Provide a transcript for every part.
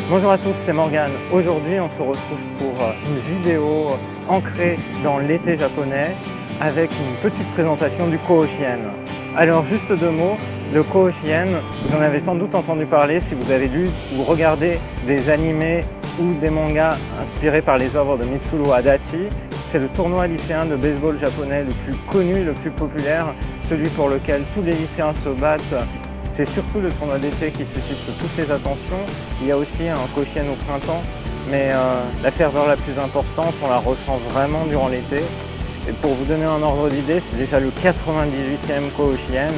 Bonjour à tous, c'est Morgane. Aujourd'hui, on se retrouve pour une vidéo ancrée dans l'été japonais avec une petite présentation du Kohoshien. Alors, juste deux mots, le Kohoshien, vous en avez sans doute entendu parler si vous avez lu ou regardé des animés ou des mangas inspirés par les œuvres de Mitsuru Adachi. C'est le tournoi lycéen de baseball japonais le plus connu, le plus populaire, celui pour lequel tous les lycéens se battent. C'est surtout le tournoi d'été qui suscite toutes les attentions. Il y a aussi un Kohoshien au printemps, mais la ferveur la plus importante, on la ressent vraiment durant l'été. Et pour vous donner un ordre d'idée, c'est déjà le 98e Kohoshien.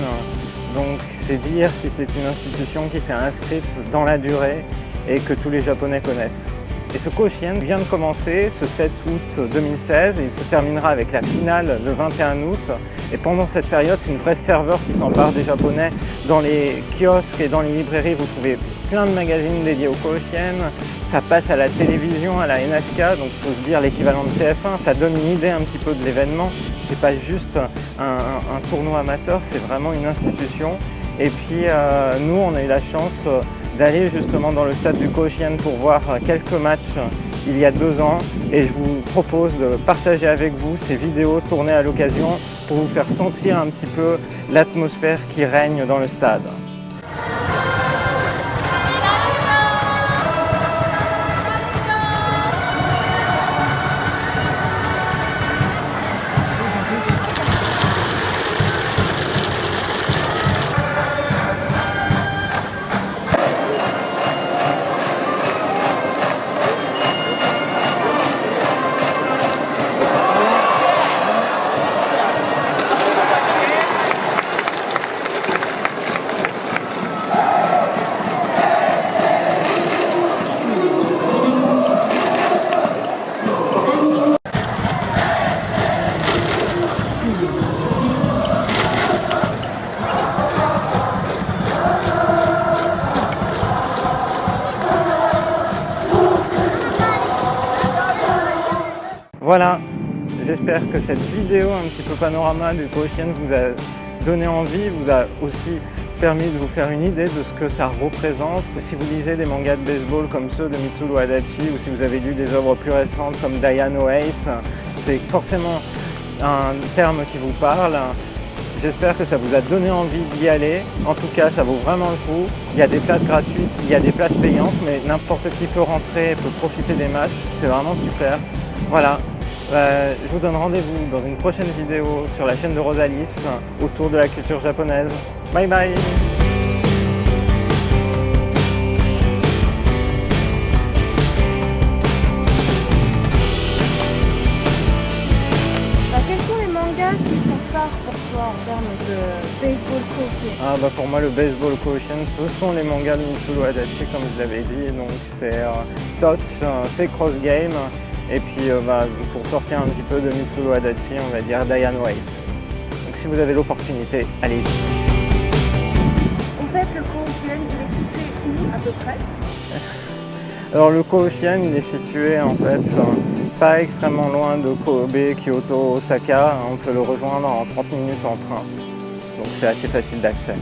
Donc c'est dire si c'est une institution qui s'est inscrite dans la durée et que tous les Japonais connaissent. Et ce Kohoshien vient de commencer ce 7 août 2016 et il se terminera avec la finale le 21 août. Et pendant cette période, c'est une vraie ferveur qui s'empare des Japonais. Dans les kiosques et dans les librairies, vous trouvez plein de magazines dédiés au Kohoshien. Ça passe à la télévision, à la NHK, donc il faut se dire l'équivalent de TF1. Ça donne une idée un petit peu de l'événement. C'est pas juste un tournoi amateur, c'est vraiment une institution. Et puis nous, on a eu la chance d'aller justement dans le stade du Kohoshien pour voir quelques matchs il y a 2 ans et je vous propose de partager avec vous ces vidéos tournées à l'occasion pour vous faire sentir un petit peu l'atmosphère qui règne dans le stade. Voilà, j'espère que cette vidéo un petit peu panorama du Kohoshien vous a donné envie, vous a aussi permis de vous faire une idée de ce que ça représente. Si vous lisez des mangas de baseball comme ceux de Mitsuru Adachi ou si vous avez lu des œuvres plus récentes comme Diano Ace, c'est forcément un terme qui vous parle. J'espère que ça vous a donné envie d'y aller. En tout cas, ça vaut vraiment le coup. Il y a des places gratuites, il y a des places payantes, mais n'importe qui peut rentrer et peut profiter des matchs. C'est vraiment super. Voilà. Je vous donne rendez-vous dans une prochaine vidéo sur la chaîne de Rosalis autour de la culture japonaise. Bye bye! Quels sont les mangas qui sont phares pour toi en termes de baseball Kohoshien? Pour moi, le baseball Kohoshien, ce sont les mangas de Mitsuru Adachi, comme je l'avais dit. Donc c'est Touch, c'est Cross Game. Et puis pour sortir un petit peu de Mitsuru Adachi, on va dire Diano Ace. Donc si vous avez l'opportunité, allez-y. En fait, le Kohoshien, il est situé où à peu près? Alors le Kohoshien, il est situé en fait pas extrêmement loin de Kobe, Kyoto, Osaka. On peut le rejoindre en 30 minutes en train. Donc c'est assez facile d'accès.